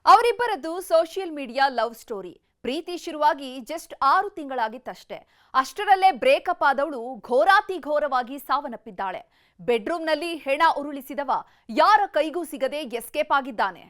ಅವರಿಬ್ಬರದ್ದು social media love story. ಪ್ರೀತಿ ಶುರುವಾಗಿ just 6 ತಿಂಗಳಾಗಿತ್ತಷ್ಟೇ. ಅಷ್ಟರಲ್ಲೇ breakup ಆದವಳು ಘೋರಾತಿ ಘೋರವಾಗಿ ಸಾವನ್ನಪ್ಪಿದ್ದಾಳೆ. ಬೆಡ್ರೂಮ್ನಲ್ಲಿ ಹೆಣ ಉರುಳಿಸಿದವ ಯಾರ ಕೈಗೂ ಸಿಗದೆ ಎಸ್ಕೇಪ್ ಆಗಿದ್ದಾನೆ.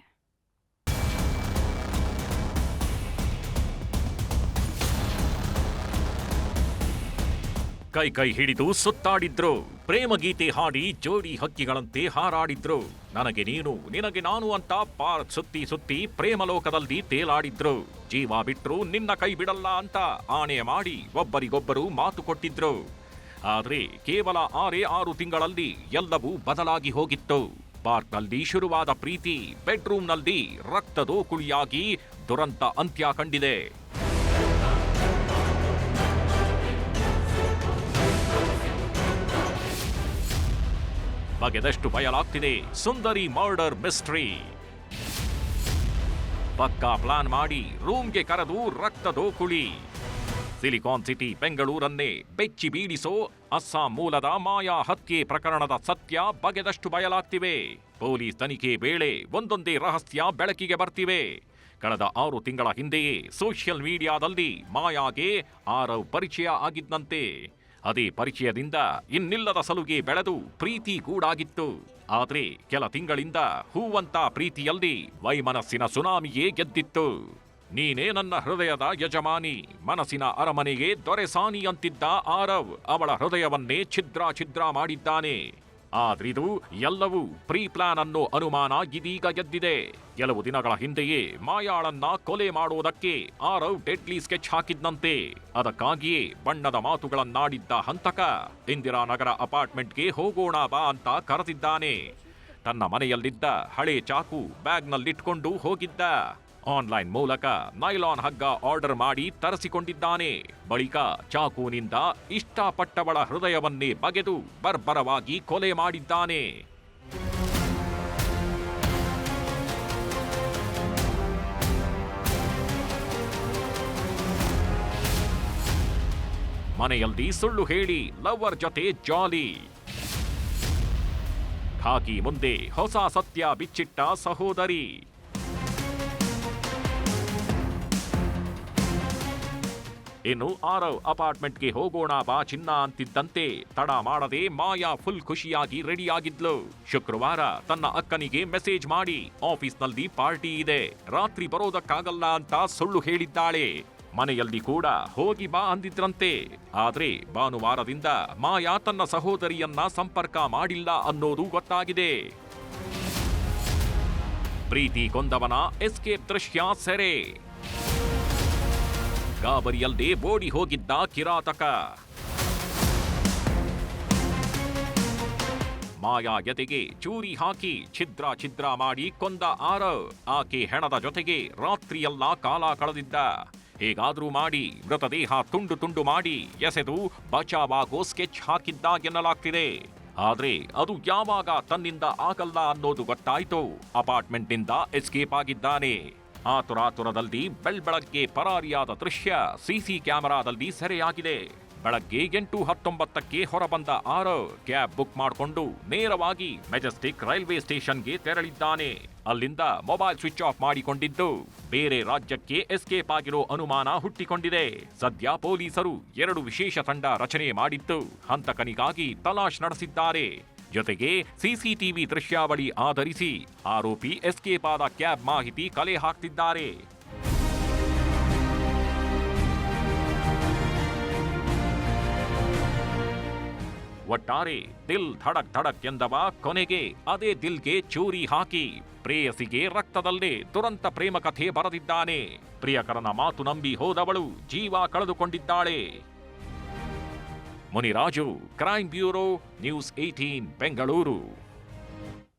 ಕೈ ಕೈ ಹಿಡಿದು ಸುತ್ತಾಡಿದ್ರು, ಪ್ರೇಮ ಗೀತೆ ಹಾಡಿ ಜೋಡಿ ಹಕ್ಕಿಗಳಂತೆ ಹಾರಾಡಿದ್ರು. ನನಗೆ ನೀನು ನಿನಗೆ ನಾನು ಅಂತ ಪಾರ್ಕ್ ಸುತ್ತಿ ಸುತ್ತಿ ಪ್ರೇಮಲೋಕದಲ್ಲಿ ತೇಲಾಡಿದ್ರು. ಜೀವ ಬಿಟ್ರು ನಿನ್ನ ಕೈ ಬಿಡಲ್ಲ ಅಂತ ಆಣೆ ಮಾಡಿ ಒಬ್ಬರಿಗೊಬ್ಬರು ಮಾತು ಕೊಟ್ಟಿದ್ರು. ಆದ್ರೆ ಕೇವಲ 6 ತಿಂಗಳಲ್ಲಿ ಎಲ್ಲವೂ ಬದಲಾಗಿ ಹೋಗಿತ್ತು. ಪಾರ್ಕ್ನಲ್ಲಿ ಶುರುವಾದ ಪ್ರೀತಿ ಬೆಡ್ರೂಮ್ನಲ್ಲಿ ರಕ್ತದೋಕುಳಿಯಾಗಿ ದುರಂತ ಅಂತ್ಯ ಕಂಡಿದೆ. ಬಗೆದಷ್ಟು ಬಯಲಾಗ್ತಿದೆ ಸುಂದರಿ ಮರ್ಡರ್ ಮಿಸ್ಟ್ರಿ. ಪಕ್ಕಾ ಪ್ಲಾನ್ ಮಾಡಿ ರೂಮ್ಗೆ ಕರೆದು ರಕ್ತದೋಕುಳಿ. ಸಿಲಿಕಾನ್ ಸಿಟಿ ಬೆಂಗಳೂರನ್ನೇ ಬೆಚ್ಚಿ ಬೀಳಿಸೋ ಅಸ್ಸಾಂ ಮೂಲದ ಮಾಯಾ ಹತ್ಯೆ ಪ್ರಕರಣದ ಸತ್ಯ ಬಗೆದಷ್ಟು ಬಯಲಾಗ್ತಿವೆ. ಪೊಲೀಸ್ ತನಿಖೆ ವೇಳೆ ಒಂದೊಂದೇ ರಹಸ್ಯ ಬೆಳಕಿಗೆ ಬರ್ತಿವೆ. ಕಳೆದ 6 ತಿಂಗಳ ಹಿಂದೆಯೇ ಸೋಷಿಯಲ್ ಮೀಡಿಯಾದಲ್ಲಿ ಮಾಯಾಗೆ ಆರವ್ ಪರಿಚಯ ಆಗಿದ್ದಂತೆ. ಅದೇ ಪರಿಚಯದಿಂದ ಇನ್ನಿಲ್ಲದ ಸಲುಗೆ ಬೆಳೆದು ಪ್ರೀತಿ ಗೂಡಾಗಿತ್ತು. ಆದ್ರೆ ಕೆಲ ತಿಂಗಳಿಂದ ಹೂವಂತ ಪ್ರೀತಿಯಲ್ಲಿ ವೈಮನಸ್ಸಿನ ಸುನಾಮಿಯೇ ಗೆದ್ದಿತ್ತು. ನೀನೇ ನನ್ನ ಹೃದಯದ ಯಜಮಾನಿ, ಮನಸ್ಸಿನ ಅರಮನೆಗೆ ದೊರೆಸಾನಿ ಅಂತಿದ್ದ ಆರವ್ ಅವಳ ಹೃದಯವನ್ನೇ ಛಿದ್ರ ಛಿದ್ರ ಮಾಡಿದ್ದಾನೆ. ಆದ್ರಿದು ಎಲ್ಲವೂ ಪ್ರೀ ಪ್ಲಾನ್ ಅನ್ನೋ ಅನುಮಾನ ಇದೀಗ ಗೆದ್ದಿದೆ. ಕೆಲವು ದಿನಗಳ ಹಿಂದೆಯೇ ಮಾಯಾಳನ್ನ ಕೊಲೆ ಮಾಡೋದಕ್ಕೆ ಆರವ್ ಡೆಡ್ಲಿ ಸ್ಕೆಚ್ ಹಾಕಿದ್ನಂತೆ. ಅದಕ್ಕಾಗಿಯೇ ಬಣ್ಣದ ಮಾತುಗಳನ್ನಾಡಿದ್ದ ಹಂತಕ ಇಂದಿರಾನಗರ ಅಪಾರ್ಟ್ಮೆಂಟ್ಗೆ ಹೋಗೋಣ ಬಾ ಅಂತ ಕರೆದಿದ್ದಾನೆ. ತನ್ನ ಮನೆಯಲ್ಲಿದ್ದ ಹಳೆ ಚಾಕು ಬ್ಯಾಗ್ನಲ್ಲಿಟ್ಕೊಂಡು ಹೋಗಿದ್ದ. ಆನ್ಲೈನ್ ಮೂಲಕ ನೈಲಾನ್ ಹಗ್ಗ ಆರ್ಡರ್ ಮಾಡಿ ತರಿಸಿಕೊಂಡಿದ್ದಾನೆ. ಬಳಿಕ ಚಾಕುನಿಂದ ಇಷ್ಟಪಟ್ಟವಳ ಹೃದಯವನ್ನೇ ಬಗೆದು ಬರ್ಬರವಾಗಿ ಕೊಲೆ ಮಾಡಿದ್ದಾನೆ. ಮನೆಯಲ್ಲಿ ಸುಳ್ಳು ಹೇಳಿ ಲವರ್ ಜೊತೆ ಜಾಲಿ. ಖಾಕಿ ಮುಂದೆ ಹೊಸ ಸತ್ಯ ಬಿಚ್ಚಿಟ್ಟ ಸಹೋದರಿ. ಇನ್ನು ಆರವ್ ಅಪಾರ್ಟ್ಮೆಂಟ್ಗೆ ಹೋಗೋಣ ಬಾ ಚಿನ್ನ ಅಂತಿದ್ದಂತೆ ತಡ ಮಾಡದೆ ಮಾಯಾ ಫುಲ್ ಖುಷಿಯಾಗಿ ರೆಡಿಯಾಗಿದ್ಲು. ಶುಕ್ರವಾರ ತನ್ನ ಅಕ್ಕನಿಗೆ ಮೆಸೇಜ್ ಮಾಡಿ ಆಫೀಸ್ನಲ್ಲಿ ಪಾರ್ಟಿ ಇದೆ, ರಾತ್ರಿ ಬರೋದಕ್ಕಾಗಲ್ಲ ಅಂತ ಸುಳ್ಳು ಹೇಳಿದ್ದಾಳೆ. ಮನೆಯಲ್ಲಿ ಕೂಡ ಹೋಗಿ ಬಾ ಅಂದಿದ್ರಂತೆ. ಆದ್ರೆ ಭಾನುವಾರದಿಂದ ಮಾಯಾ ತನ್ನ ಸಹೋದರಿಯನ್ನ ಸಂಪರ್ಕ ಮಾಡಿಲ್ಲ ಅನ್ನೋದು ಗೊತ್ತಾಗಿದೆ. ಪ್ರೀತಿ ಕೊಂದವನ ಎಸ್ಕೇಪ್ ದೃಶ್ಯ ಸೆರೆ. ಗಾಬರಿಯಲ್ಲದೆ ಓಡಿ ಹೋಗಿದ್ದ ಕಿರಾತಕ. ಮಾಯಾ ಎದೆಗೆ ಚೂರಿ ಹಾಕಿ ಛಿದ್ರ ಛಿದ್ರ ಮಾಡಿ ಕೊಂದ ಆರವ್ ಆಕೆ ಹೆಣದ ಜೊತೆಗೆ ರಾತ್ರಿಯೆಲ್ಲ ಕಾಲ ಕಳೆದಿದ್ದ. ಹೇಗಾದ್ರೂ ಮಾಡಿ ಮೃತದೇಹ ತುಂಡು ತುಂಡು ಮಾಡಿ ಎಸೆದು ಬಚಾವಾಗೋ ಸ್ಕೆಚ್ ಹಾಕಿದ್ದ ಎನ್ನಲಾಗ್ತಿದೆ. ಆದ್ರೆ ಅದು ಯಾವಾಗ ತನ್ನಿಂದ ಆಗಲ್ಲ ಅನ್ನೋದು ಗೊತ್ತಾಯ್ತು. ಅಪಾರ್ಟ್ಮೆಂಟ್ನಿಂದ ಎಸ್ಕೇಪ್ ಆಗಿದ್ದಾನೆ. ಆತುರಾತುರದಲ್ಲಿ ಬೆಳ್ಬೆಳಗ್ಗೆ ಪರಾರಿಯಾದ ದೃಶ್ಯ ಸಿಸಿ ಕ್ಯಾಮೆರಾದಲ್ಲಿ ಸೆರೆಯಾಗಿದೆ. ಬೆಳಗ್ಗೆ 8:19ಕ್ಕೆ ಹೊರಬಂದ ಆರವ್ ಕ್ಯಾಬ್ ಬುಕ್ ಮಾಡಿಕೊಂಡು ನೇರವಾಗಿ ಮೆಜೆಸ್ಟಿಕ್ ರೈಲ್ವೆ ಸ್ಟೇಷನ್ಗೆ ತೆರಳಿದ್ದಾನೆ. ಅಲ್ಲಿಂದ ಮೊಬೈಲ್ ಸ್ವಿಚ್ ಆಫ್ ಮಾಡಿಕೊಂಡಿದ್ದು ಬೇರೆ ರಾಜ್ಯಕ್ಕೆ ಎಸ್ಕೇಪ್ ಆಗಿರೋ ಅನುಮಾನ ಹುಟ್ಟಿಕೊಂಡಿದೆ. ಸದ್ಯ ಪೊಲೀಸರು 2 ವಿಶೇಷ ತಂಡ ರಚನೆ ಮಾಡಿದ್ದು ಹಂತಕನಿಗಾಗಿ ತಲಾಶ್ ನಡೆಸಿದ್ದಾರೆ. ಜೊತೆಗೆ ಸಿಸಿಟಿವಿ ದೃಶ್ಯಾವಳಿ ಆಧರಿಸಿ ಆರೋಪಿ ಎಸ್ಕೇಪ್ ಆದ ಕ್ಯಾಬ್ ಮಾಹಿತಿ ಕಲೆ ಹಾಕ್ತಿದ್ದಾರೆ. ಒಟ್ಟಾರೆ ದಿಲ್ ಧಡಕ್ ಧಡಕ್ ಎಂದವ ಕೊನೆಗೆ ಅದೇ ದಿಲ್ಗೆ ಚೂರಿ ಹಾಕಿ ಪ್ರೇಯಸಿಗೆ ರಕ್ತದಲ್ಲೇ ದುರಂತ ಪ್ರೇಮ ಕಥೆ ಬರೆದಿದ್ದಾನೆ. ಪ್ರಿಯಕರನ ಮಾತು ನಂಬಿ ಹೋದವಳು ಜೀವ ಕಳೆದುಕೊಂಡಿದ್ದಾಳೆ. Muniraju, crime bureau, news 18 Bengaluru.